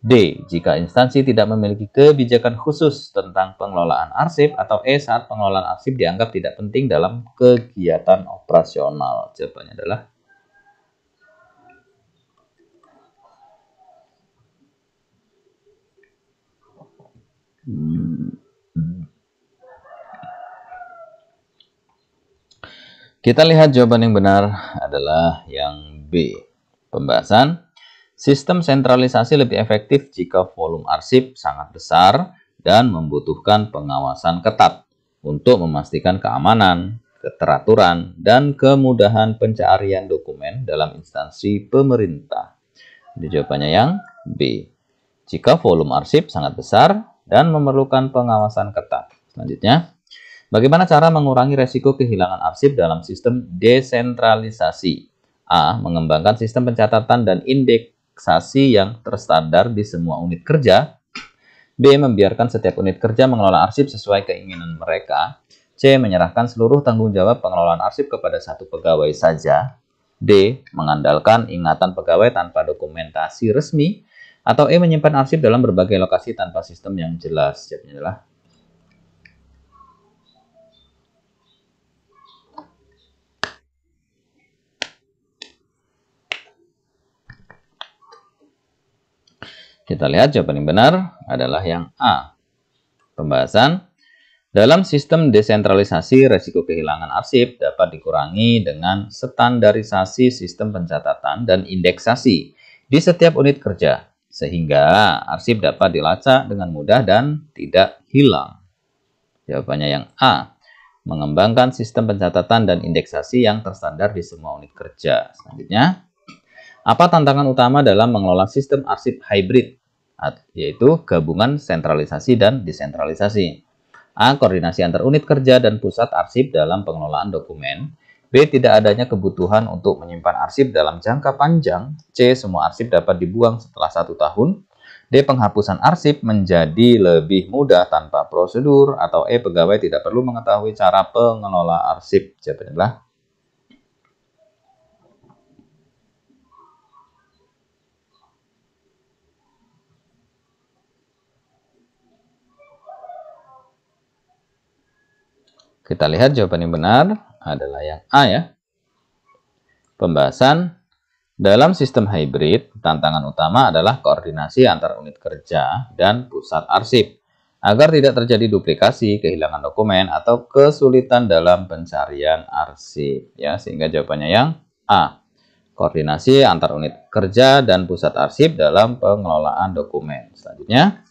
[SPEAKER 1] D. Jika instansi tidak memiliki kebijakan khusus tentang pengelolaan arsip, atau E. Saat pengelolaan arsip dianggap tidak penting dalam kegiatan operasional. Jawabannya adalah kita lihat jawaban yang benar adalah yang B. Pembahasan, sistem sentralisasi lebih efektif jika volume arsip sangat besar dan membutuhkan pengawasan ketat untuk memastikan keamanan, keteraturan, dan kemudahan pencarian dokumen dalam instansi pemerintah. Jadi jawabannya yang B. Jika volume arsip sangat besar dan memerlukan pengawasan ketat. Selanjutnya, bagaimana cara mengurangi resiko kehilangan arsip dalam sistem desentralisasi? A. Mengembangkan sistem pencatatan dan indeksasi yang terstandar di semua unit kerja. B. Membiarkan setiap unit kerja mengelola arsip sesuai keinginan mereka. C. Menyerahkan seluruh tanggung jawab pengelolaan arsip kepada satu pegawai saja. D. Mengandalkan ingatan pegawai tanpa dokumentasi resmi. Atau E. Menyimpan arsip dalam berbagai lokasi tanpa sistem yang jelas. Jawabannya adalah kita lihat jawaban yang benar adalah yang A. Pembahasan, dalam sistem desentralisasi, resiko kehilangan arsip dapat dikurangi dengan standarisasi sistem pencatatan dan indeksasi di setiap unit kerja, sehingga arsip dapat dilacak dengan mudah dan tidak hilang. Jawabannya yang A. Mengembangkan sistem pencatatan dan indeksasi yang terstandar di semua unit kerja. Selanjutnya, apa tantangan utama dalam mengelola sistem arsip hybrid, yaitu gabungan sentralisasi dan desentralisasi? A. Koordinasi antar unit kerja dan pusat arsip dalam pengelolaan dokumen. B. Tidak adanya kebutuhan untuk menyimpan arsip dalam jangka panjang. C. Semua arsip dapat dibuang setelah 1 tahun. D. Penghapusan arsip menjadi lebih mudah tanpa prosedur. Atau E. Pegawai tidak perlu mengetahui cara pengelola arsip. Jawabannya adalah kita lihat jawaban yang benar adalah yang A ya. Pembahasan, dalam sistem hybrid, tantangan utama adalah koordinasi antar unit kerja dan pusat arsip, agar tidak terjadi duplikasi, kehilangan dokumen, atau kesulitan dalam pencarian arsip. Ya, sehingga jawabannya yang A. Koordinasi antar unit kerja dan pusat arsip dalam pengelolaan dokumen. Selanjutnya,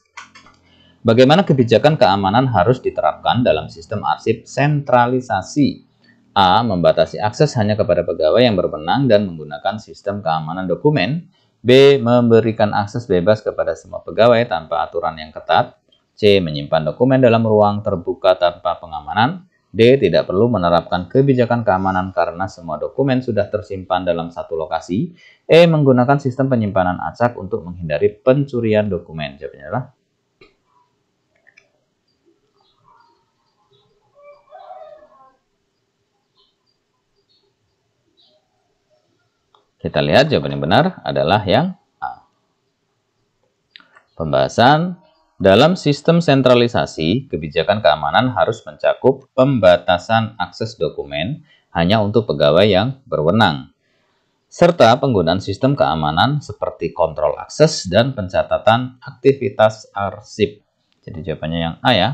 [SPEAKER 1] bagaimana kebijakan keamanan harus diterapkan dalam sistem arsip sentralisasi? A. Membatasi akses hanya kepada pegawai yang berwenang dan menggunakan sistem keamanan dokumen. B. Memberikan akses bebas kepada semua pegawai tanpa aturan yang ketat. C. Menyimpan dokumen dalam ruang terbuka tanpa pengamanan. D. Tidak perlu menerapkan kebijakan keamanan karena semua dokumen sudah tersimpan dalam satu lokasi. E. Menggunakan sistem penyimpanan acak untuk menghindari pencurian dokumen. Jawabannya adalah kita lihat jawaban yang benar adalah yang A. Pembahasan, dalam sistem sentralisasi, kebijakan keamanan harus mencakup pembatasan akses dokumen hanya untuk pegawai yang berwenang, serta penggunaan sistem keamanan seperti kontrol akses dan pencatatan aktivitas arsip. Jadi jawabannya yang A ya.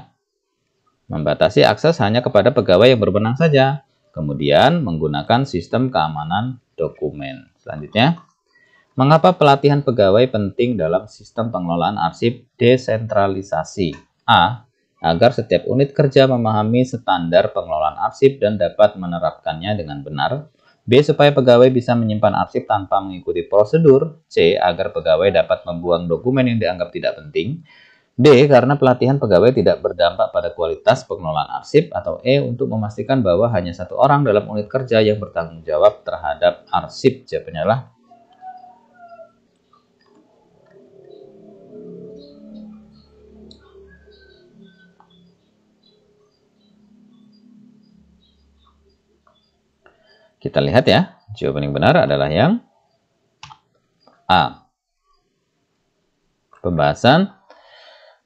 [SPEAKER 1] Membatasi akses hanya kepada pegawai yang berwenang saja. Kemudian menggunakan sistem keamanan dokumen. Selanjutnya, mengapa pelatihan pegawai penting dalam sistem pengelolaan arsip desentralisasi? A. Agar setiap unit kerja memahami standar pengelolaan arsip dan dapat menerapkannya dengan benar. B. Supaya pegawai bisa menyimpan arsip tanpa mengikuti prosedur. C. Agar pegawai dapat membuang dokumen yang dianggap tidak penting. D. Karena pelatihan pegawai tidak berdampak pada kualitas pengelolaan arsip. Atau E. Untuk memastikan bahwa hanya satu orang dalam unit kerja yang bertanggung jawab terhadap arsip. Jawabannya adalah kita lihat ya, jawaban yang benar adalah yang A. Pembahasan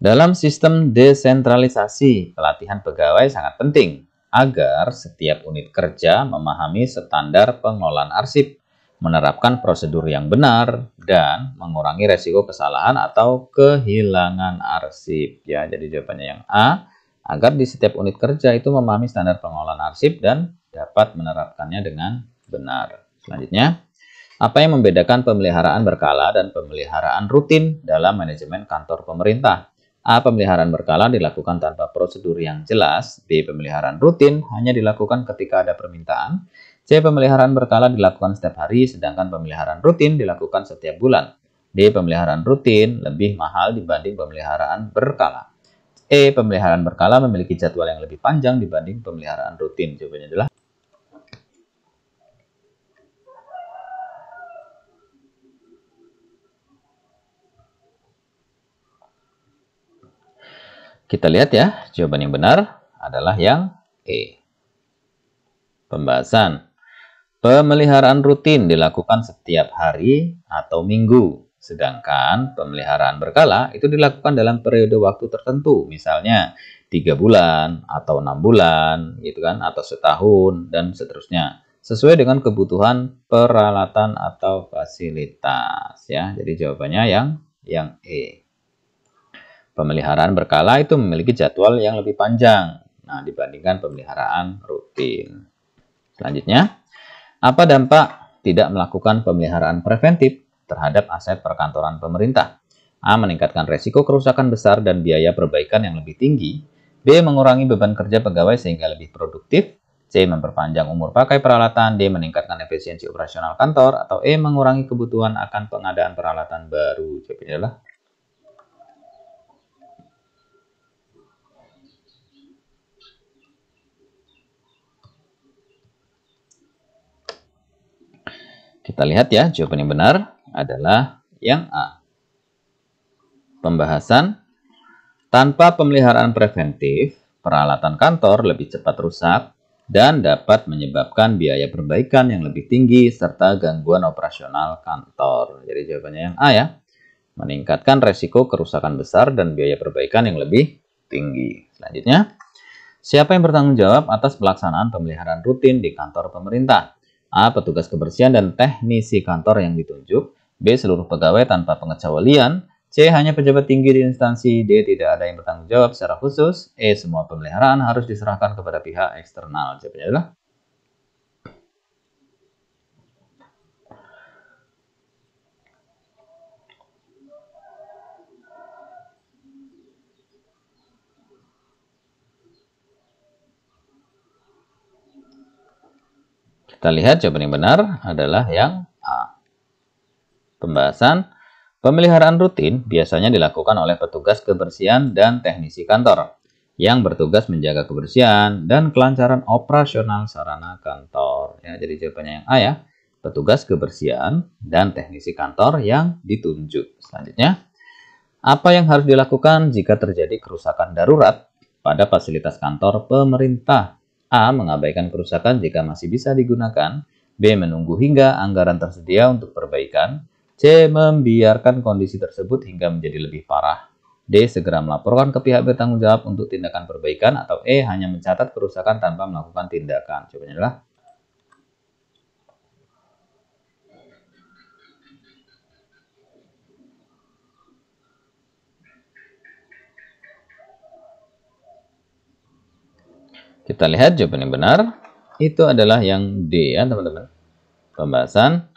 [SPEAKER 1] dalam sistem desentralisasi, pelatihan pegawai sangat penting agar setiap unit kerja memahami standar pengelolaan arsip, menerapkan prosedur yang benar, dan mengurangi resiko kesalahan atau kehilangan arsip. Ya, jadi jawabannya yang A, agar di setiap unit kerja itu memahami standar pengelolaan arsip dan dapat menerapkannya dengan benar. Selanjutnya, apa yang membedakan pemeliharaan berkala dan pemeliharaan rutin dalam manajemen kantor pemerintah? A. Pemeliharaan berkala dilakukan tanpa prosedur yang jelas. B. Pemeliharaan rutin hanya dilakukan ketika ada permintaan. C. Pemeliharaan berkala dilakukan setiap hari, sedangkan pemeliharaan rutin dilakukan setiap bulan. D. Pemeliharaan rutin lebih mahal dibanding pemeliharaan berkala. E. Pemeliharaan berkala memiliki jadwal yang lebih panjang dibanding pemeliharaan rutin. Jawabannya adalah kita lihat ya, jawaban yang benar adalah yang E. Pembahasan. Pemeliharaan rutin dilakukan setiap hari atau minggu, sedangkan pemeliharaan berkala itu dilakukan dalam periode waktu tertentu, misalnya 3 bulan atau 6 bulan, gitu kan, atau setahun dan seterusnya, sesuai dengan kebutuhan peralatan atau fasilitas ya. Jadi jawabannya yang E. Pemeliharaan berkala itu memiliki jadwal yang lebih panjang dibandingkan pemeliharaan rutin. Selanjutnya, apa dampak tidak melakukan pemeliharaan preventif terhadap aset perkantoran pemerintah? A. Meningkatkan resiko kerusakan besar dan biaya perbaikan yang lebih tinggi. B. Mengurangi beban kerja pegawai sehingga lebih produktif. C. Memperpanjang umur pakai peralatan. D. Meningkatkan efisiensi operasional kantor. Atau E. Mengurangi kebutuhan akan pengadaan peralatan baru. Jawabannya adalah kita lihat ya, jawaban yang benar adalah yang A. Pembahasan. Tanpa pemeliharaan preventif, peralatan kantor lebih cepat rusak dan dapat menyebabkan biaya perbaikan yang lebih tinggi serta gangguan operasional kantor. Jadi jawabannya yang A ya. Meningkatkan resiko kerusakan besar dan biaya perbaikan yang lebih tinggi. Selanjutnya, siapa yang bertanggung jawab atas pelaksanaan pemeliharaan rutin di kantor pemerintah? A. Petugas kebersihan dan teknisi kantor yang ditunjuk. B. Seluruh pegawai tanpa pengecualian. C. Hanya pejabat tinggi di instansi. D. Tidak ada yang bertanggung jawab secara khusus. E. Semua pemeliharaan harus diserahkan kepada pihak eksternal. Jawabannya adalah kita lihat jawaban yang benar adalah yang A. Pembahasan. Pemeliharaan rutin biasanya dilakukan oleh petugas kebersihan dan teknisi kantor yang bertugas menjaga kebersihan dan kelancaran operasional sarana kantor. Ya, jadi jawabannya yang A ya. Petugas kebersihan dan teknisi kantor yang ditunjuk. Selanjutnya, apa yang harus dilakukan jika terjadi kerusakan darurat pada fasilitas kantor pemerintah? A. Mengabaikan kerusakan jika masih bisa digunakan. B. Menunggu hingga anggaran tersedia untuk perbaikan. C. Membiarkan kondisi tersebut hingga menjadi lebih parah. D. Segera melaporkan ke pihak bertanggung jawab untuk tindakan perbaikan. Atau E. Hanya mencatat kerusakan tanpa melakukan tindakan. Jawabannya adalah kita lihat jawaban yang benar. Itu adalah yang D ya teman-teman. Pembahasan.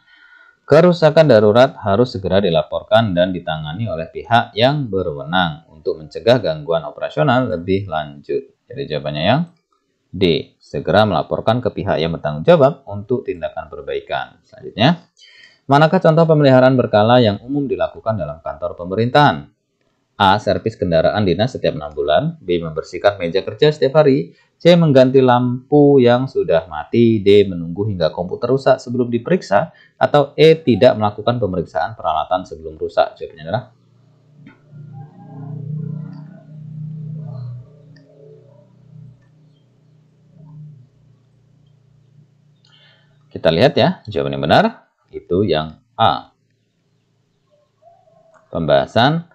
[SPEAKER 1] Kerusakan darurat harus segera dilaporkan dan ditangani oleh pihak yang berwenang untuk mencegah gangguan operasional lebih lanjut. Jadi jawabannya yang D. Segera melaporkan ke pihak yang bertanggung jawab untuk tindakan perbaikan. Selanjutnya, manakah contoh pemeliharaan berkala yang umum dilakukan dalam kantor pemerintahan? A. Servis kendaraan dinas setiap 6 bulan. B. Membersihkan meja kerja setiap hari. C. Mengganti lampu yang sudah mati. D. Menunggu hingga komputer rusak sebelum diperiksa. Atau E. Tidak melakukan pemeriksaan peralatan sebelum rusak. Jawabannya adalah kita lihat ya, jawaban yang benar itu yang A. Pembahasan.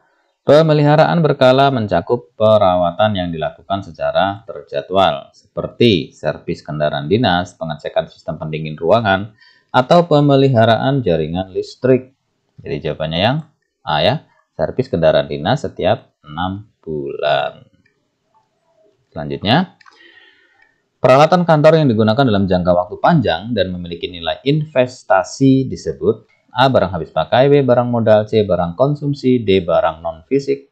[SPEAKER 1] Pemeliharaan berkala mencakup perawatan yang dilakukan secara terjadwal, seperti servis kendaraan dinas, pengecekan sistem pendingin ruangan, atau pemeliharaan jaringan listrik. Jadi jawabannya yang A ya, servis kendaraan dinas setiap 6 bulan. Selanjutnya, peralatan kantor yang digunakan dalam jangka waktu panjang dan memiliki nilai investasi disebut A. Barang habis pakai, B. Barang modal, C. Barang konsumsi, D. Barang non-fisik.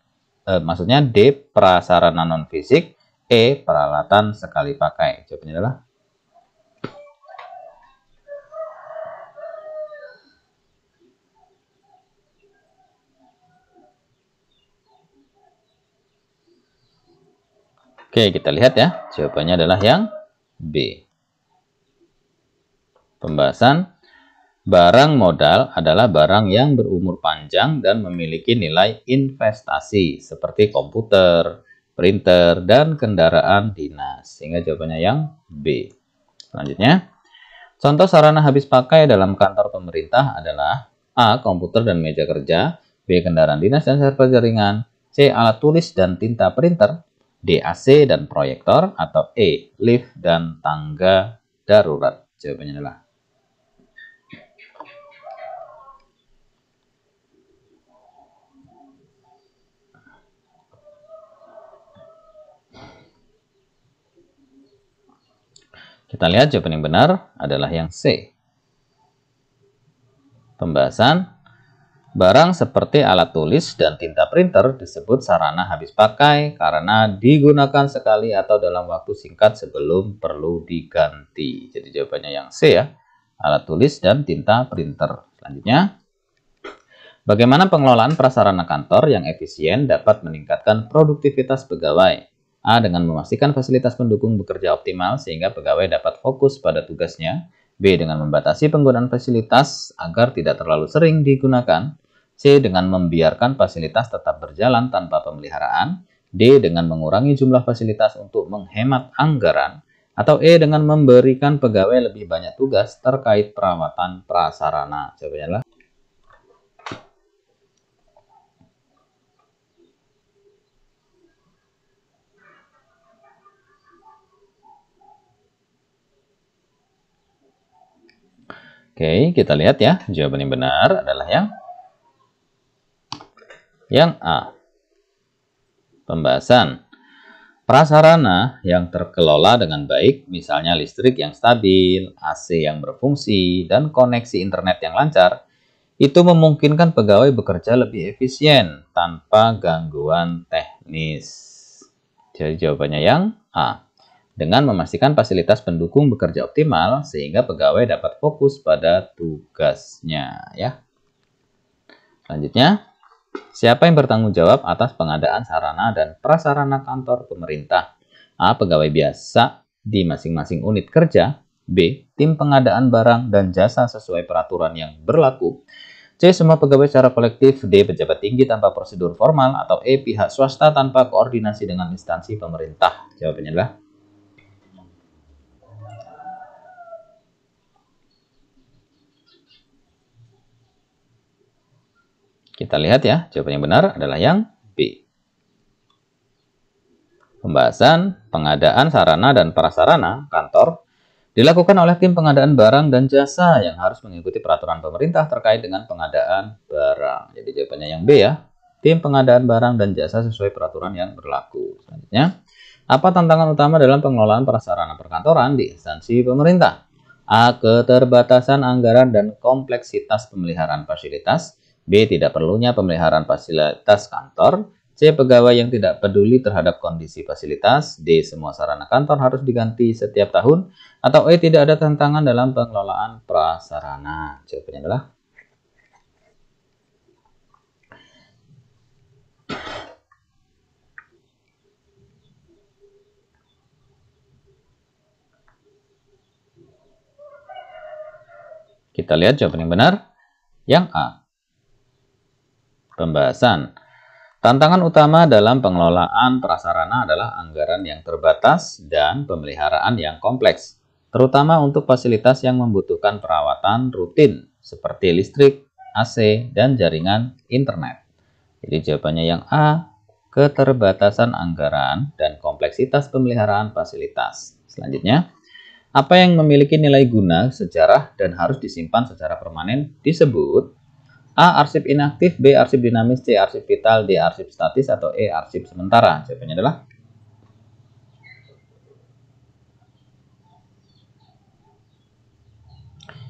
[SPEAKER 1] Maksudnya D. Prasarana non-fisik, E. Peralatan sekali pakai. Jawabannya adalah Oke, kita lihat ya. Jawabannya adalah yang B. Pembahasan. Barang modal adalah barang yang berumur panjang dan memiliki nilai investasi seperti komputer, printer, dan kendaraan dinas. Sehingga jawabannya yang B. Selanjutnya, contoh sarana habis pakai dalam kantor pemerintah adalah A. Komputer dan meja kerja, B. Kendaraan dinas dan server jaringan, C. Alat tulis dan tinta printer, D. AC dan proyektor, atau E. Lift dan tangga darurat. Jawabannya adalah kita lihat jawaban yang benar adalah yang C. Pembahasan. Barang seperti alat tulis dan tinta printer disebut sarana habis pakai karena digunakan sekali atau dalam waktu singkat sebelum perlu diganti. Jadi jawabannya yang C ya. Alat tulis dan tinta printer. Selanjutnya, bagaimana pengelolaan prasarana kantor yang efisien dapat meningkatkan produktivitas pegawai? A. Dengan memastikan fasilitas pendukung bekerja optimal sehingga pegawai dapat fokus pada tugasnya. B. Dengan membatasi penggunaan fasilitas agar tidak terlalu sering digunakan. C. Dengan membiarkan fasilitas tetap berjalan tanpa pemeliharaan. D. Dengan mengurangi jumlah fasilitas untuk menghemat anggaran. Atau E. Dengan memberikan pegawai lebih banyak tugas terkait perawatan prasarana. Jawabannya adalah Oke, kita lihat ya. Jawaban yang benar adalah yang A. Pembahasan. Prasarana yang terkelola dengan baik, misalnya listrik yang stabil, AC yang berfungsi, dan koneksi internet yang lancar, itu memungkinkan pegawai bekerja lebih efisien tanpa gangguan teknis. Jadi jawabannya yang A. Dengan memastikan fasilitas pendukung bekerja optimal sehingga pegawai dapat fokus pada tugasnya ya. Selanjutnya, siapa yang bertanggung jawab atas pengadaan sarana dan prasarana kantor pemerintah? A. Pegawai biasa di masing-masing unit kerja. B. Tim pengadaan barang dan jasa sesuai peraturan yang berlaku. C. Semua pegawai secara kolektif. D. Pejabat tinggi tanpa prosedur formal. Atau E. Pihak swasta tanpa koordinasi dengan instansi pemerintah. Jawabannya adalah kita lihat ya, jawaban yang benar adalah yang B. Pembahasan pengadaan sarana dan prasarana kantor dilakukan oleh tim pengadaan barang dan jasa yang harus mengikuti peraturan pemerintah terkait dengan pengadaan barang. Jadi jawabannya yang B ya. Tim pengadaan barang dan jasa sesuai peraturan yang berlaku. Selanjutnya, apa tantangan utama dalam pengelolaan prasarana perkantoran di instansi pemerintah? A. Keterbatasan anggaran dan kompleksitas pemeliharaan fasilitas. B. Tidak perlunya pemeliharaan fasilitas kantor. C. Pegawai yang tidak peduli terhadap kondisi fasilitas. D. Semua sarana kantor harus diganti setiap tahun. Atau E. Tidak ada tantangan dalam pengelolaan prasarana. Jawabannya adalah kita lihat jawaban yang benar yang A. Pembahasan. Tantangan utama dalam pengelolaan prasarana adalah anggaran yang terbatas dan pemeliharaan yang kompleks, terutama untuk fasilitas yang membutuhkan perawatan rutin seperti listrik, AC, dan jaringan internet. Jadi jawabannya yang A, keterbatasan anggaran dan kompleksitas pemeliharaan fasilitas. Selanjutnya, apa yang memiliki nilai guna, sejarah, dan harus disimpan secara permanen disebut A. Arsip inaktif, B. Arsip dinamis, C. Arsip vital, D. Arsip statis, atau E. Arsip sementara. Jawabannya adalah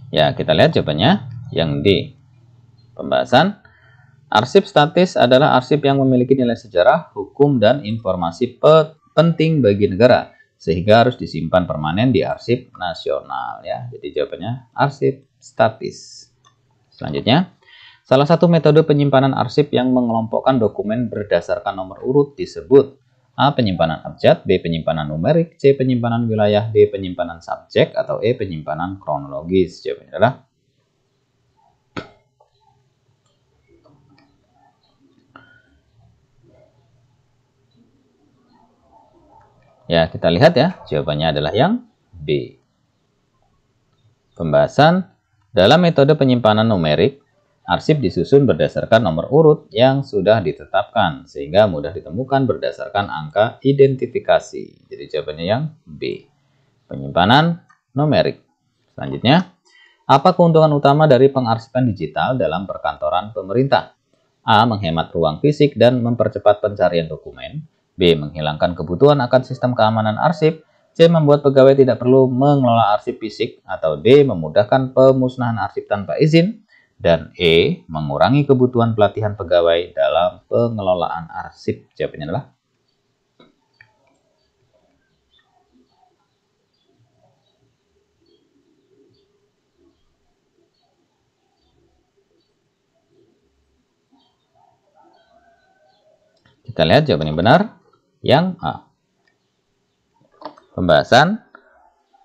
[SPEAKER 1] ya, kita lihat jawabannya yang D. Pembahasan. Arsip statis adalah arsip yang memiliki nilai sejarah, hukum, dan informasi penting bagi negara, sehingga harus disimpan permanen di arsip nasional. Ya, jadi jawabannya arsip statis. Selanjutnya, salah satu metode penyimpanan arsip yang mengelompokkan dokumen berdasarkan nomor urut disebut A. Penyimpanan abjad, B. Penyimpanan numerik, C. Penyimpanan wilayah, D. Penyimpanan subjek, atau E. Penyimpanan kronologis. Jawabannya adalah ya, kita lihat ya, jawabannya adalah yang B. Pembahasan. Dalam metode penyimpanan numerik, arsip disusun berdasarkan nomor urut yang sudah ditetapkan, sehingga mudah ditemukan berdasarkan angka identifikasi. Jadi jawabannya yang B. Penyimpanan numerik. Selanjutnya, apa keuntungan utama dari pengarsipan digital dalam perkantoran pemerintah? A. Menghemat ruang fisik dan mempercepat pencarian dokumen. B. Menghilangkan kebutuhan akan sistem keamanan arsip. C. Membuat pegawai tidak perlu mengelola arsip fisik. Atau D. Memudahkan pemusnahan arsip tanpa izin. Dan E. Mengurangi kebutuhan pelatihan pegawai dalam pengelolaan arsip. Jawabannya adalah kita lihat jawaban yang benar yang A. Pembahasan.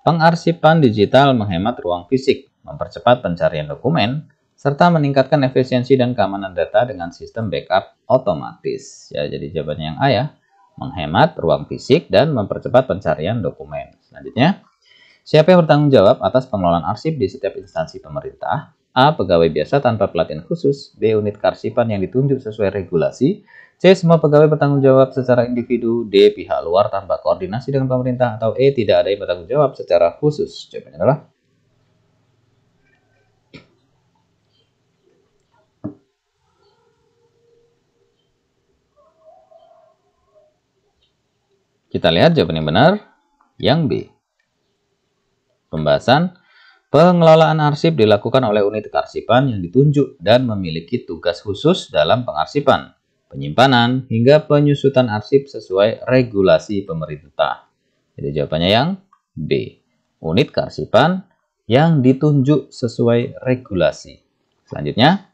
[SPEAKER 1] Pengarsipan digital menghemat ruang fisik, mempercepat pencarian dokumen, serta meningkatkan efisiensi dan keamanan data dengan sistem backup otomatis. Ya, jadi jawabannya yang A ya. Menghemat ruang fisik dan mempercepat pencarian dokumen. Selanjutnya, siapa yang bertanggung jawab atas pengelolaan arsip di setiap instansi pemerintah? A. Pegawai biasa tanpa pelatihan khusus. B. Unit kearsipan yang ditunjuk sesuai regulasi. C. Semua pegawai bertanggung jawab secara individu. D. Pihak luar tanpa koordinasi dengan pemerintah. Atau E. Tidak ada yang bertanggung jawab secara khusus. Jawabannya adalah kita lihat jawaban yang benar yang B. Pembahasan. Pengelolaan arsip dilakukan oleh unit kearsipan yang ditunjuk dan memiliki tugas khusus dalam pengarsipan, penyimpanan, hingga penyusutan arsip sesuai regulasi pemerintah. Jadi jawabannya yang B. Unit kearsipan yang ditunjuk sesuai regulasi. Selanjutnya,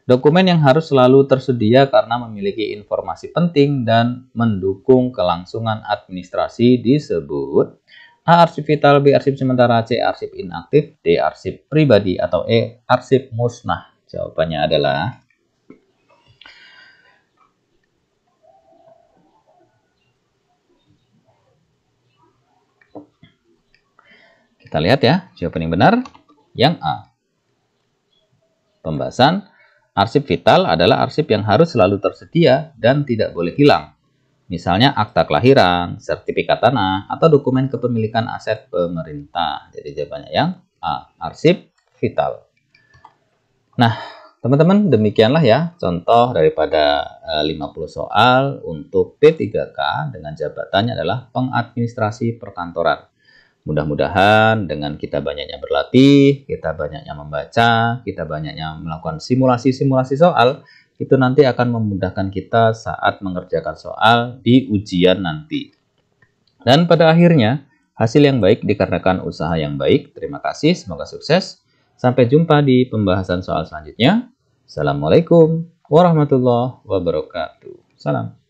[SPEAKER 1] dokumen yang harus selalu tersedia karena memiliki informasi penting dan mendukung kelangsungan administrasi disebut A. Arsip vital, B. Arsip sementara, C. Arsip inaktif, D. Arsip pribadi, atau E. Arsip musnah. Jawabannya adalah kita lihat ya, jawaban yang benar yang A. Pembahasan. Arsip vital adalah arsip yang harus selalu tersedia dan tidak boleh hilang. Misalnya akta kelahiran, sertifikat tanah, atau dokumen kepemilikan aset pemerintah. Jadi jawabannya yang A. Arsip vital. Nah, teman-teman, demikianlah ya contoh daripada 50 soal untuk P3K dengan jabatannya adalah pengadministrasi perkantoran. Mudah-mudahan dengan kita banyaknya berlatih, kita banyaknya membaca, kita banyaknya melakukan simulasi-simulasi soal, itu nanti akan memudahkan kita saat mengerjakan soal di ujian nanti. Dan pada akhirnya, hasil yang baik dikarenakan usaha yang baik. Terima kasih, semoga sukses. Sampai jumpa di pembahasan soal selanjutnya. Assalamualaikum warahmatullahi wabarakatuh. Salam.